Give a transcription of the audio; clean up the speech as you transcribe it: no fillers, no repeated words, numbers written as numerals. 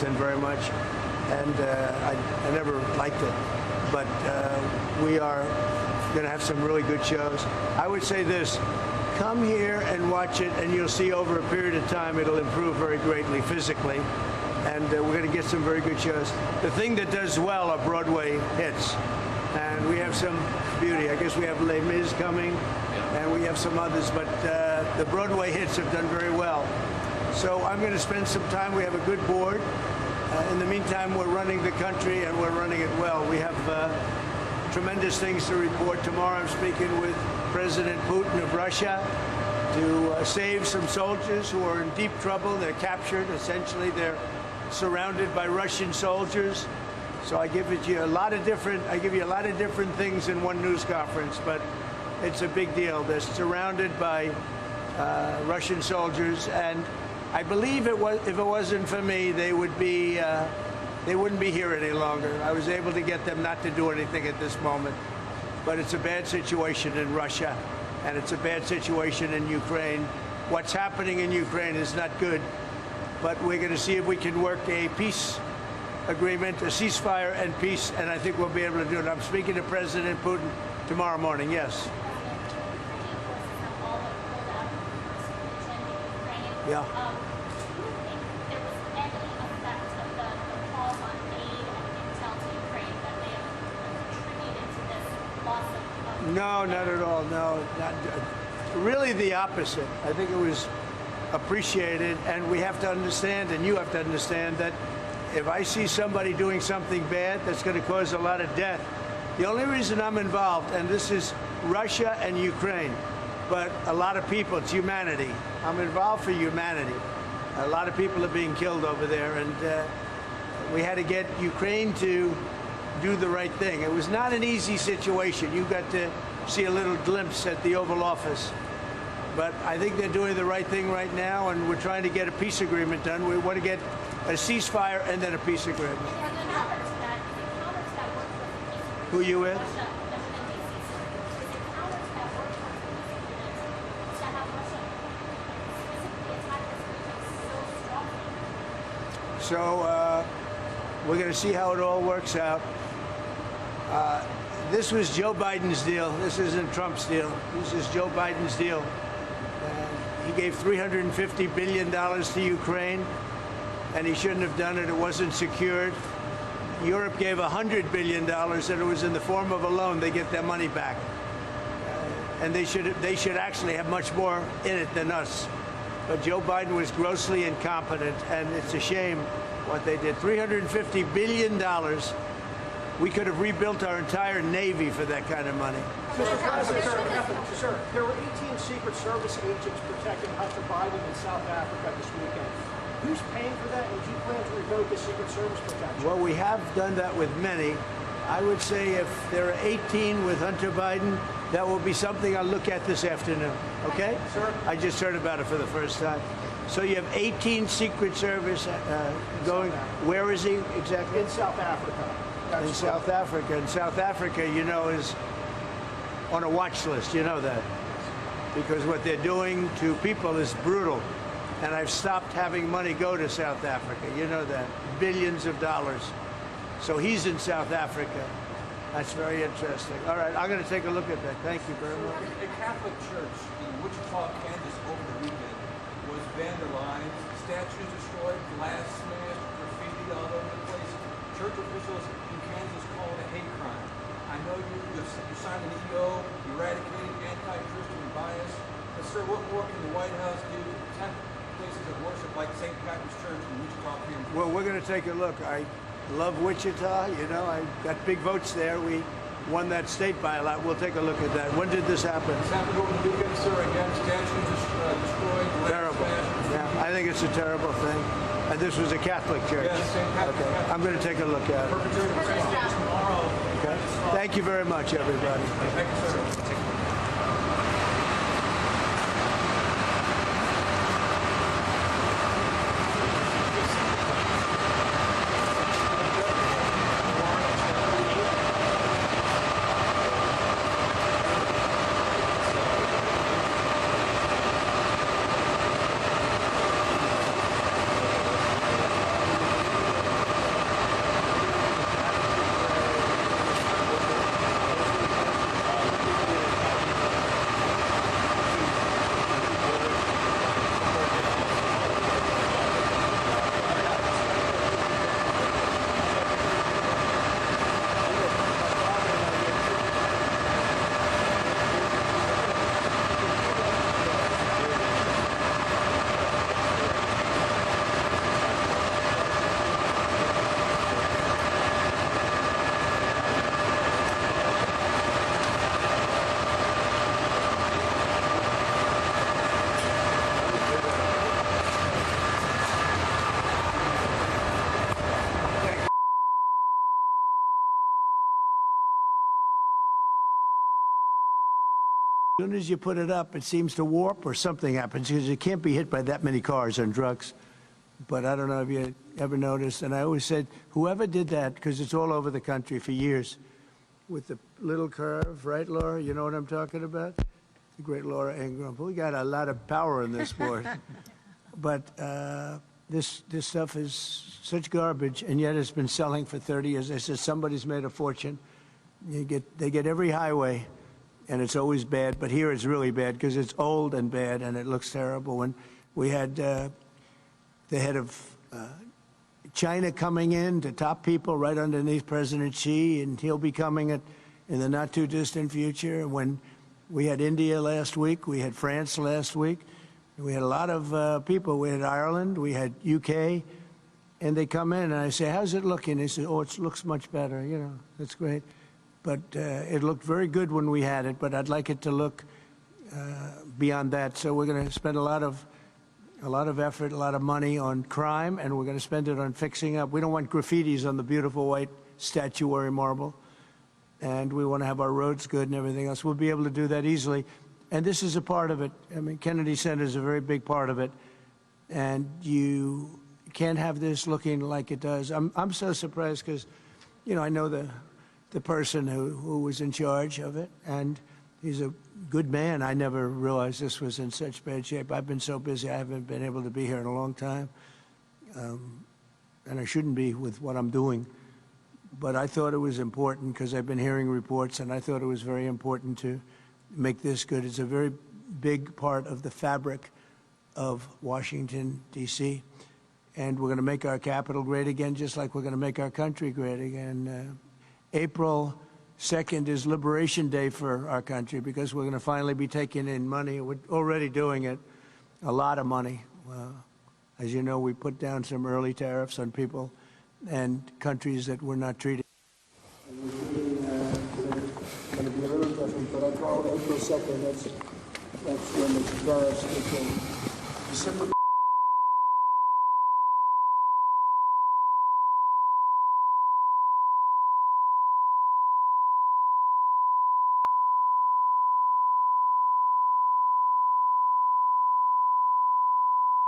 Washington very much, and I never liked it. But we are going to have some really good shows. I would say this. Come here and watch it, and you'll see over a period of time it'll improve very greatly physically. And we're going to get some very good shows. The thing that does well are Broadway hits. And we have some beauty. I guess we have Les Mis coming, and we have some others. But the Broadway hits have done very well. So I'm going to spend some time. We have a good board. In the meantime, we're running the country, and we're running it well. We have tremendous things to report. Tomorrow I'm speaking with President Putin of Russia to save some soldiers who are in deep trouble. They're captured. Essentially, they're surrounded by Russian soldiers. So I give you a lot of different things in one news conference, but it's a big deal. They're surrounded by Russian soldiers, and I believe if it wasn't for me, they wouldn't be here any longer. I was able to get them not to do anything at this moment. But it's a bad situation in Russia, and it's a bad situation in Ukraine. What's happening in Ukraine is not good, but we're going to see if we can work a peace agreement, a ceasefire and peace, and I think we'll be able to do it. I'm speaking to President Putin tomorrow morning, yes. Yeah. No, not at all. No, not, really the opposite. I think it was appreciated, and we have to understand, and you have to understand, that if I see somebody doing something bad that's going to cause a lot of death, the only reason I'm involved, and this is Russia and Ukraine, but a lot of people, it's humanity. I'm involved for humanity. A lot of people are being killed over there, and we had to get Ukraine to do the right thing. It was not an easy situation. You got to see a little glimpse at the Oval Office. But I think they're doing the right thing right now, and we're trying to get a peace agreement done. We want to get a ceasefire and then a peace agreement. Who are you with? So we're going to see how it all works out. This was Joe Biden's deal. This isn't Trump's deal. This is Joe Biden's deal. He gave $350 billion to Ukraine, and he shouldn't have done it. It wasn't secured. Europe gave $100 billion, and it was in the form of a loan. They get their money back. And they should actually have much more in it than us. But Joe Biden was grossly incompetent, and it's a shame what they did. $350 billion. We could have rebuilt our entire Navy for that kind of money. Mr. President, sir, there were 18 Secret Service agents protecting Hunter Biden in South Africa this weekend. Who's paying for that, and do you plan to revoke the Secret Service protection? Well, we have done that with many. I would say if there are 18 with Hunter Biden, that will be something I'll look at this afternoon, okay? Sir? I just heard about it for the first time. So you have 18 Secret Service going, where is he exactly? In South Africa. In South Africa. And South Africa, you know, is on a watch list. You know that. Because what they're doing to people is brutal. And I've stopped having money go to South Africa. You know that. Billions of dollars. So he's in South Africa. That's very interesting. All right, I'm going to take a look at that. Thank you very much. A Catholic church in Wichita, Kansas over the weekend was vandalized, statues destroyed, glass smashed, graffiti all over the place. Church officials in Kansas call it a hate crime. I know you signed an EO, eradicating anti-Christian bias. But sir, what more can the White House do to protect places of worship like St. Patrick's Church in Wichita, Kansas? Well, we're going to take a look. I love Wichita. You know, I got big votes there. We won that state by a lot. We'll take a look at that. When did this happen? This happened over the weekend, sir. Again, statues destroyed. Terrible. Yeah, I think it's a terrible thing. And this was a Catholic church. Yes, St. Patrick's. Okay, I'm going to take a look at it. Tomorrow. Okay. Thank you very much, everybody. Thank you, sir. As soon as you put it up, it seems to warp or something happens because you can't be hit by that many cars on drugs. But I don't know if you ever noticed, and I always said, whoever did that, because it's all over the country for years, with the little curve, right, Laura? You know what I'm talking about? The great Laura Ingram. We got a lot of power in this sport. But this stuff is such garbage, and yet it's been selling for 30 years. I said, somebody's made a fortune. They get every highway, and it's always bad. But here it's really bad because it's old and bad, and it looks terrible. When we had the head of China coming in to top people right underneath President Xi, and he'll be coming in the not-too-distant future. When we had India last week, we had France last week, we had a lot of people. We had Ireland, we had UK, and they come in, and I say, how's it looking? They say, oh, it looks much better, you know, that's great. But it looked very good when we had it, but I'd like it to look beyond that. So we're going to spend a lot of effort, a lot of money on crime, and we're going to spend it on fixing up. We don't want graffitis on the beautiful white statuary marble, and we want to have our roads good and everything else. We'll be able to do that easily, and this is a part of it. I mean, Kennedy Center is a very big part of it, and you can't have this looking like it does. I'm so surprised because, you know, I know the person who was in charge of it, and he's a good man. I never realized this was in such bad shape. I've been so busy, I haven't been able to be here in a long time. And I shouldn't be with what I'm doing. But I thought it was important because I've been hearing reports, and I thought it was very important to make this good. It's a very big part of the fabric of Washington, D.C. And we're going to make our capital great again, just like we're going to make our country great again. April 2nd is Liberation Day for our country because we're going to finally be taking in money. We're already doing it, a lot of money. As you know, we put down some early tariffs on people and countries that we're not treating. It's going to be a little different, but I call it April 2nd. That's when the tariffs became December.